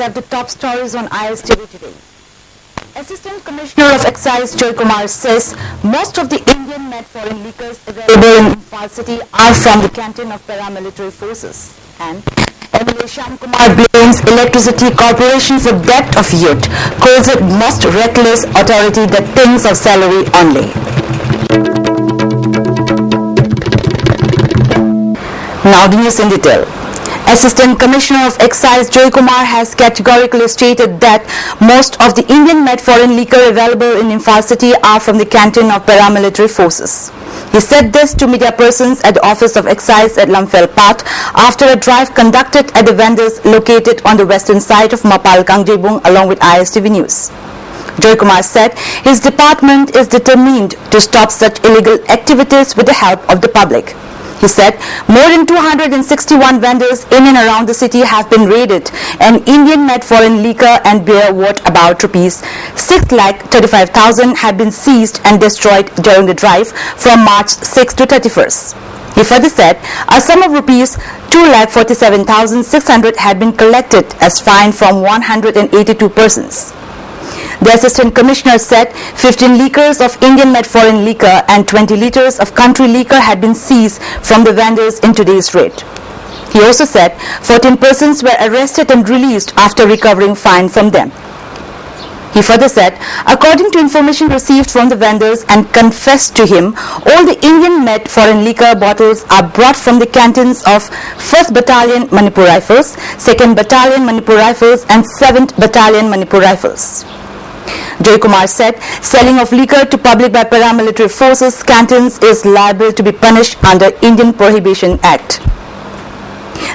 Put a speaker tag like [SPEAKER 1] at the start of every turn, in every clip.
[SPEAKER 1] have the top stories on ISTV today. Assistant Commissioner of Excise Joy Kumar says most of the Indian made foreign liquors available in Imphal city are from the canteen of paramilitary forces. And MLA Shyam Kumar blames Electricity Corporation for debt of youth, calls it most reckless authority that thinks of salary only. Now the news in detail. Assistant Commissioner of Excise Joy Kumar has categorically stated that most of the Indian-made foreign liquor available in Imphal city are from the canteen of paramilitary forces. He said this to media persons at the Office of Excise at Lamphel Path after a drive conducted at the vendors located on the western side of Mapal Kangjebung along with ISTV News. Joy Kumar said his department is determined to stop such illegal activities with the help of the public. He said more than 261 vendors in and around the city have been raided and Indian-made foreign liquor and beer worth about rupees 6,35,000 have been seized and destroyed during the drive from March 6 to 31st. He further said a sum of rupees 2,47,600 had been collected as fine from 182 persons. The Assistant Commissioner said 15 litres of Indian-made foreign liquor and 20 litres of country liquor had been seized from the vendors in today's raid. He also said 14 persons were arrested and released after recovering fine from them. He further said, according to information received from the vendors and confessed to him, all the Indian-made foreign liquor bottles are brought from the canteens of 1st Battalion Manipur Rifles, 2nd Battalion Manipur Rifles and 7th Battalion Manipur Rifles. Joy Kumar said selling of liquor to public by paramilitary forces canteens is liable to be punished under Indian Prohibition Act.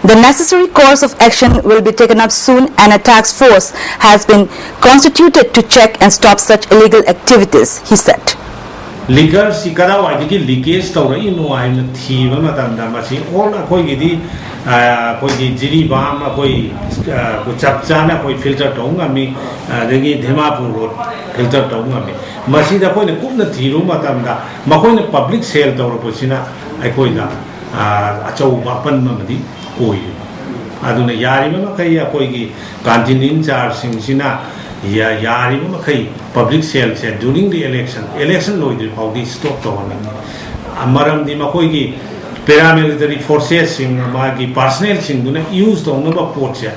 [SPEAKER 1] The necessary course of action will be taken up soon and a task force has been constituted to check and stop such illegal activities, he said.
[SPEAKER 2] Liquor sikara wajiki leakage tawra inu aina thiba matamda masi all akoi jiri bam akoi chapchana akoi filter tawnga mi degi Dhemapur road filter tawnga mi masi da koi ne kupna thiru matamda makoi ne public sale tawra posina akoi da achau bapan mamadi koi aduna yari ma kai akoi gi canteen in charge singsina yari ma kai public sales during the election lo idri paudi stop to one amaram di makoi gi paramilitary forces sing magi personnel sing duna use to no port se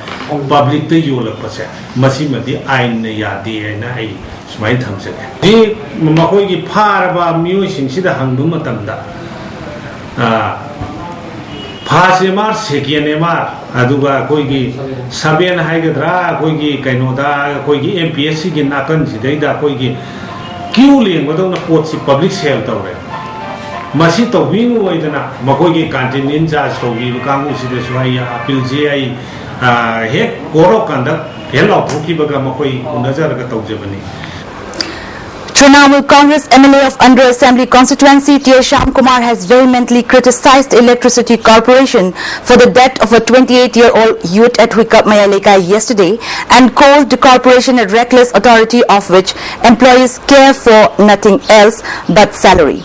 [SPEAKER 2] public to yolak pase masi madi ain ya de na ai smai tham se di makoi gi pharaba myo sing sida hangdu matam da Pasimar Sekianemar, Aduga Koigi, Sabian Hagadra, Koigi, Kainoda, Koigi, MPSC, Nakan, Zida, Koigi, Killing, Madonna Ports, public sale towre. Masito Wing Waitana, Makogi, Cantin Ninja, Sogi, Kamu, Sideswaya, Pilzia, Head, Goro Kanda, Hello, Pukibaga Makoi, Unazaraka Togevani.
[SPEAKER 1] Trinamool Congress MLA of Under Assembly constituency T. Shyam Kumar has vehemently criticized Electricity Corporation for the death of a 28-year-old youth at Huikap Mayalekai yesterday and called the corporation a reckless authority of which employees care for nothing else but salary.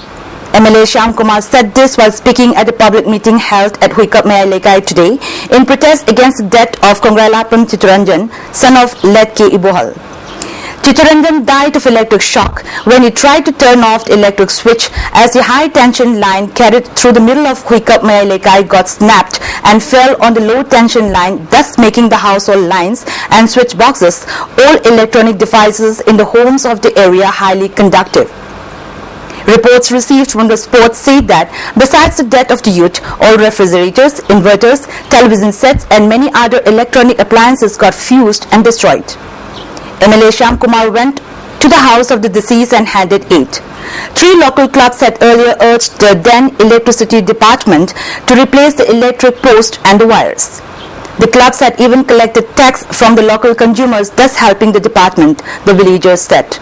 [SPEAKER 1] MLA Shyam Kumar said this while speaking at a public meeting held at Huikap Mayalekai today in protest against the death of Kongralapan Chitranjan, son of Led K. Ibohal. Chitranjan died of electric shock when he tried to turn off the electric switch as the high tension line carried through the middle of Huikap Mayalekai got snapped and fell on the low tension line, thus making the household lines and switch boxes, all electronic devices in the homes of the area highly conductive. Reports received from the spot say that besides the death of the youth, all refrigerators, inverters, television sets and many other electronic appliances got fused and destroyed. MLA Shyam Kumar went to the house of the deceased and handed aid. 3 local clubs had earlier urged the then electricity department to replace the electric post and the wires. The clubs had even collected tax from the local consumers, thus helping the department, the villagers said.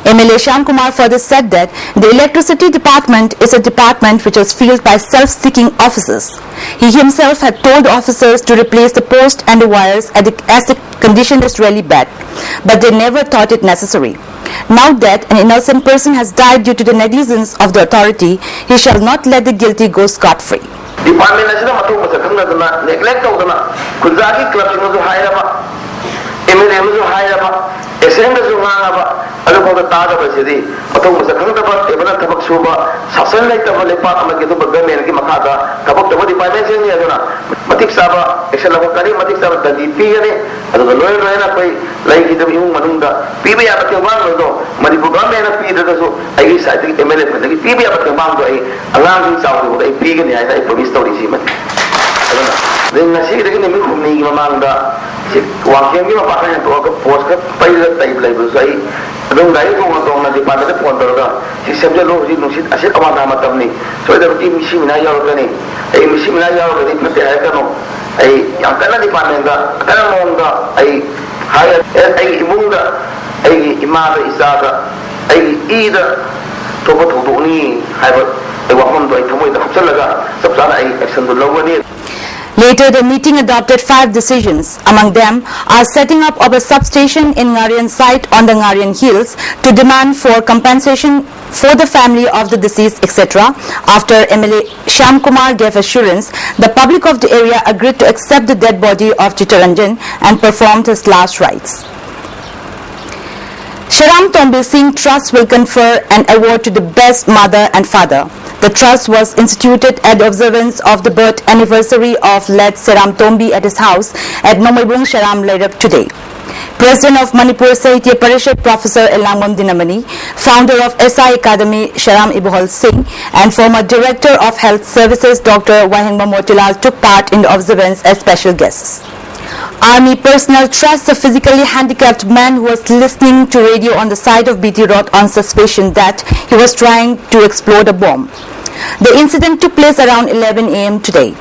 [SPEAKER 1] MLA Shyam Kumar further said that the electricity department is a department which was filled by self-seeking officers. He himself had told officers to replace the post and the wires as the condition is really bad, but they never thought it necessary. Now that an innocent person has died due to the negligence of the authority, he shall not let the guilty go scot-free.
[SPEAKER 3] department asina matu masa khangna dana neglect tawdana kunjagi club singu hairaba MLA mu hairaba SN su ngaba adu ko ta da basidi matu masa khangda ba ebana tabak suba sasan lai tabal lepa amage to government ki makada tabak to department se ni aduna matik saba action lagu kari matik saba dadi pi ne adu loy loy na koi lai ki dum yung manunda pi be ya ba ke wang do mari bu government na pi da so ai sa ti MLA pa ki pi be ya ba ke wang do ai angang sing saw do ai pi ge ni ai promise story si man aduna den na si de ni mi khumni ki mamang da wakil ki ma pa ka to ka post ka pai da tai lai bu sai adung dai ko ma na department phone tor ga si sabje lo ji nusit asit awada matam ni so da ti mi si mina ya ro ni ai mi si mina ya ro ni pate ai ka no ai yang kana department ga kana mon ga ai haya ai imung ga ai ima da isa ga ai I da to ko to ni hai ba ai wa hon do ai thamoi da hapsal ga sab sana ai action do lo ni.
[SPEAKER 1] Later, the meeting adopted 5 decisions. Among them are setting up of a substation in Ngarian site on the Ngarian Hills to demand for compensation for the family of the deceased, etc. After MLA Shyam Kumar gave assurance, the public of the area agreed to accept the dead body of Chittaranjan and performed his last rites. Sharam Tombe Singh Trust will confer an award to the best mother and father. The trust was instituted at the observance of the birth anniversary of late Sharam Tombe at his house at Nomaibung Sharam Lairap today. President of Manipur Sahitya Parishad Professor Elangmam Dinamani, founder of SI Academy Sharam Ibuhol Singh, and former Director of Health Services Dr. Wahingma Motilal took part in the observance as special guests. Army personnel trusts a physically handicapped man who was listening to radio on the side of BT Road on suspicion that he was trying to explode a bomb. The incident took place around 11 a.m. today.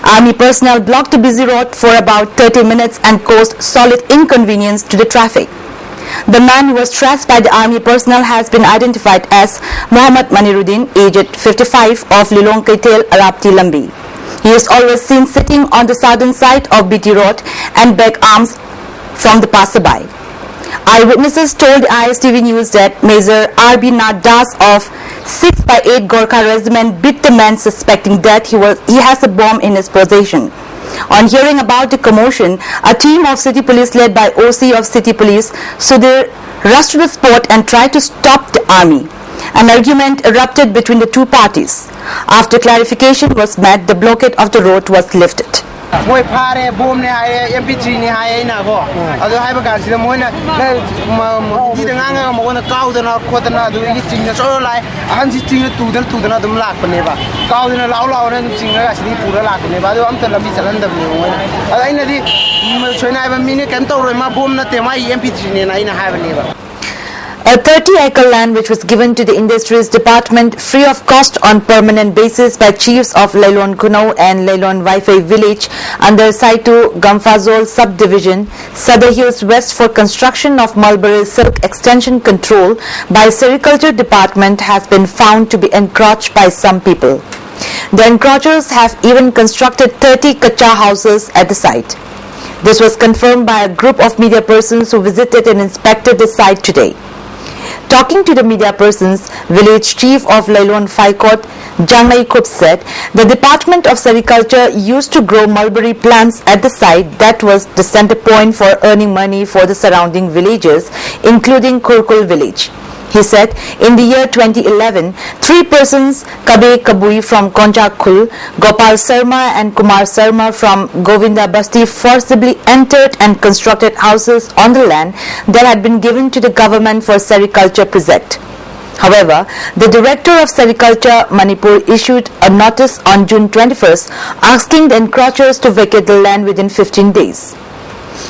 [SPEAKER 1] Army personnel blocked the busy road for about 30 minutes and caused solid inconvenience to the traffic. The man who was traced by the army personnel has been identified as Muhammad Maniruddin, aged 55, of Lilong Kaitel, Arapti Lambi. He is always seen sitting on the southern side of BT Road and beg alms from the passerby. Eyewitnesses told ISTV News that Major R.B. Nath Das of 6x8 Gorkha Regiment beat the man suspecting that he has a bomb in his possession. On hearing about the commotion, a team of city police led by OC of city police Sudhir rushed to the spot and tried to stop the army. An argument erupted between the two parties. After clarification was met, the blockade of the road was lifted.
[SPEAKER 4] Moi pare bom ne hai MP3 ne hai na go adu hai ba ga si moi na di da nga mo na kau da na ko da na du yi ting na so lai an si ting tu da na dum lak pa ne ba kau da na lao na ting ga si pura lak ne ba du am ta lambi chalan da ne moi adu ai na di soi na ba mi ne kan to ro ma bom na te ma MP3 ne na ai na hai ba ne ba.
[SPEAKER 1] A 30-acre land which was given to the Industries Department free of cost on permanent basis by chiefs of Lailon Kunau and Lailon Waifei village under Saitu Gamfazol subdivision, Sadar Hills West for construction of mulberry silk extension control by Sericulture Department has been found to be encroached by some people. The encroachers have even constructed 30 kacha houses at the site. This was confirmed by a group of media persons who visited and inspected the site today. Talking to the media persons, village chief of Lailon Faikot, Jangnai Kup said the Department of Sericulture used to grow mulberry plants at the site that was the center point for earning money for the surrounding villages, including Kurkul village. He said in the year 2011, 3 persons, Kabe Kabui from Konjakul, Gopal Sarma and Kumar Sarma from Govinda Basti forcibly entered and constructed houses on the land that had been given to the government for sericulture project. However, the Director of Sericulture Manipur issued a notice on June 21st asking the encroachers to vacate the land within 15 days.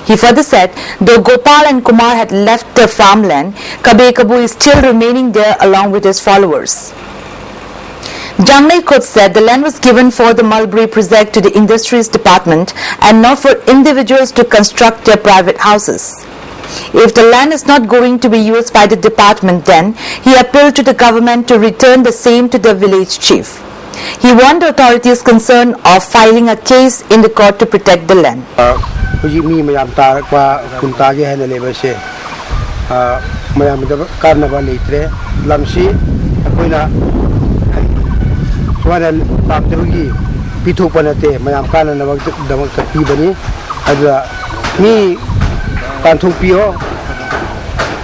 [SPEAKER 1] He further said, though Gopal and Kumar had left their farmland, Kabe Kabu is still remaining there along with his followers. Jangnai Kot said the land was given for the mulberry project to the Industries Department and not for individuals to construct their private houses. If the land is not going to be used by the department, then he appealed to the government to return the same to the village chief. He warned the authorities concerned of filing a case in the court to protect the land.
[SPEAKER 5] pitu panate mayam kana na damak tapi bani ada ni kantuk pio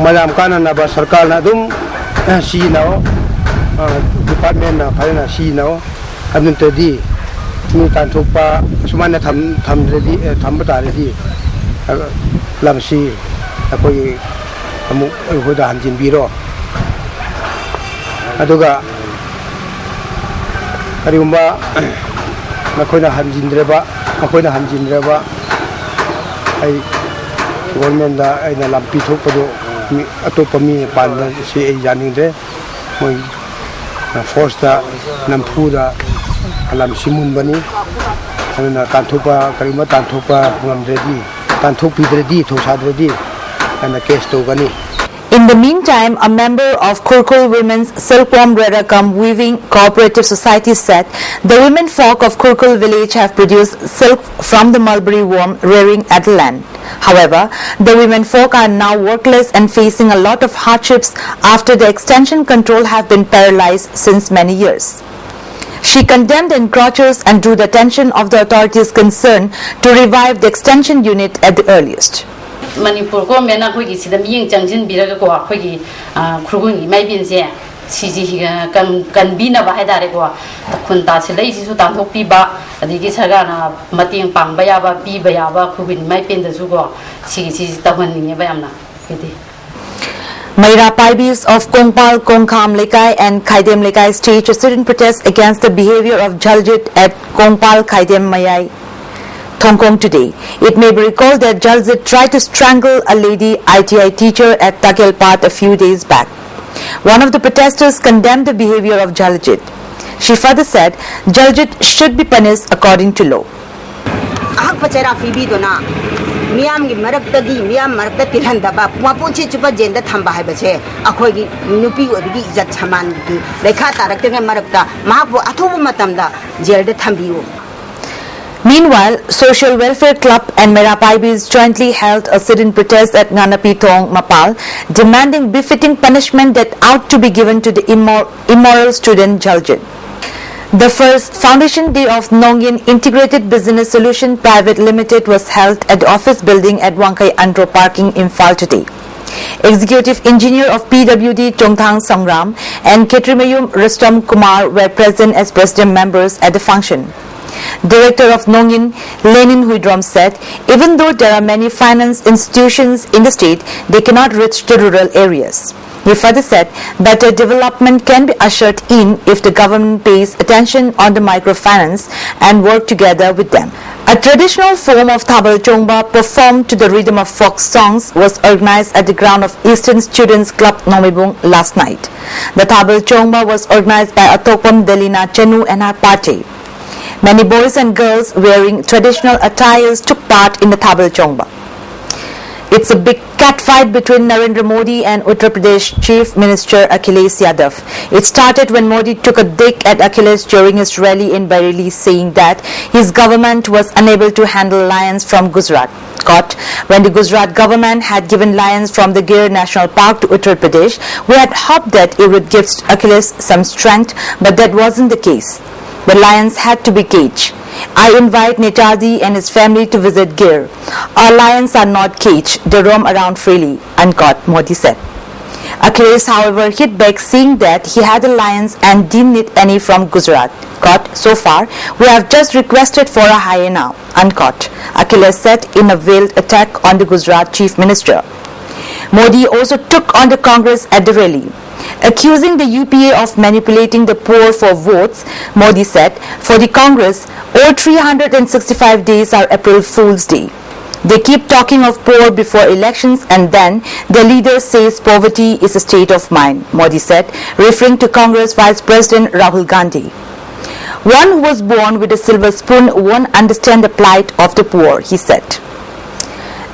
[SPEAKER 5] mayam kana na ba sarkar na dum si nao department na phana si nao adun tadi ni kantuk pa sumana tham ready tham bata ready lamsi akoi amu hoda hanjin biro aduga kariumba nakoina hanjindreba ai government da ai na lampi thopado mi atopa mi pan da si ai janing de moi force da nampu da alam simun bani ana tantupa karima tantupa ngam ready tantupi ready thosa ready ana case to gani.
[SPEAKER 1] In the meantime, a member of Kurkul Women's Silkworm Rerakam Weaving Cooperative Society said the women folk of Kurkul village have produced silk from the mulberry worm rearing at the land. However, the women folk are now workless and facing a lot of hardships after the extension control have been paralyzed since many years. She condemned encroachers and drew the attention of the authorities concerned to revive the extension unit at the earliest.
[SPEAKER 6] Manipur ko mena khoi gi sidam ying changjin biraga ko khoi gi khrugun gi mai bin se siji kan bina ba haidare ko khun ta se lei su ta thok pi ba adi gi saga na mating pang ba ya ba pi ba ya ba khubin mai pen da su ko siji ta hon ni ba yam na kiti.
[SPEAKER 1] Maira Paibis of Kongpal, Kongkham Lekai and Khaidem Lekai staged a sit-in protest against the behavior of Jaljit at Kongpal Khaidem Mayai Thongkong today. It may be recalled that Jaljit tried to strangle a lady ITI teacher at Takelpat a few days back. One of the protesters condemned the behavior of Jaljit. She further said Jaljit should be punished according to law.
[SPEAKER 7] Miam gi maraktagi miam marakta tilhandaba mapunchi chupa jenda thamba haibase akhoigi nupi obigi izat saman gi lekha tarakte marakta mahabu athubu matamda jelde thambiu.
[SPEAKER 1] Meanwhile, Social Welfare Club and Merapaibis jointly held a sit-in protest at Nganapitong, Mapal, demanding befitting punishment that ought to be given to the immoral student Jaljit. The first Foundation Day of Nongin Integrated Business Solution Private Limited was held at the office building at Wangkai Andro Parking, Imphal today. Executive Engineer of PWD Chongthang Sangram and Ketrimayum Rustam Kumar were present as president members at the function. Director of Nongin, Lenin Huidrom said, even though there are many finance institutions in the state, they cannot reach the rural areas. He further said, better development can be ushered in if the government pays attention on the microfinance and work together with them. A traditional form of Thabal Chongba performed to the rhythm of folk songs was organized at the ground of Eastern Students Club Nomibung last night. The Thabal Chongba was organized by Atopam Delina Chenu and her party. Many boys and girls wearing traditional attires took part in the Thabal Chongba. It's a big catfight between Narendra Modi and Uttar Pradesh Chief Minister Akhilesh Yadav. It started when Modi took a dig at Akhilesh during his rally in Bareilly, saying that his government was unable to handle lions from Gujarat. Caught when the Gujarat government had given lions from the Gir National Park to Uttar Pradesh, we had hoped that it would give Akhilesh some strength, but that wasn't the case. The lions had to be caged. I invite Netaji and his family to visit Gir. Our lions are not caged, they roam around freely, uncaught, Modi said. Akhilesh, however, hit back, saying that he had the lions and didn't need any from Gujarat. Caught, so far, we have just requested for a hyena, uncaught, Akhilesh said in a veiled attack on the Gujarat Chief Minister. Modi also took on the Congress at the rally. Accusing the UPA of manipulating the poor for votes, Modi said, for the Congress, all 365 days are April Fool's Day. They keep talking of poor before elections and then the leader says poverty is a state of mind, Modi said, referring to Congress Vice President Rahul Gandhi. One who was born with a silver spoon won't understand the plight of the poor, he said.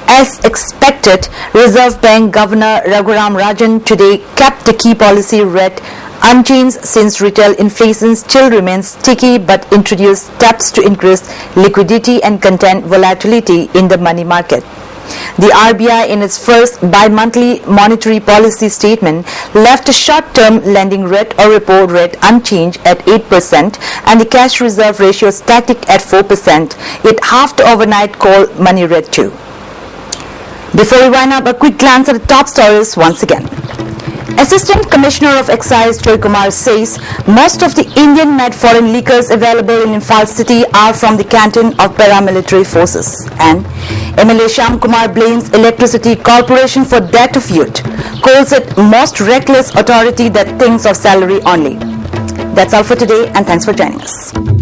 [SPEAKER 1] As expected, Reserve Bank Governor Raghuram Rajan today kept the key policy rate unchanged since retail inflation still remains sticky but introduced steps to increase liquidity and contain volatility in the money market. The RBI, in its first bi-monthly monetary policy statement, left a short-term lending rate or repo rate unchanged at 8% and the cash reserve ratio static at 4%. It halved overnight call money rate too. Before we wind up, a quick glance at the top stories once again. Assistant Commissioner of Excise Joy Kumar says most of the Indian-made foreign liquors available in Imphal city are from the canteen of paramilitary forces. And MLA Shyam Kumar blames Electricity Corporation for debt of youth, calls it most reckless authority that thinks of salary only. That's all for today, and thanks for joining us.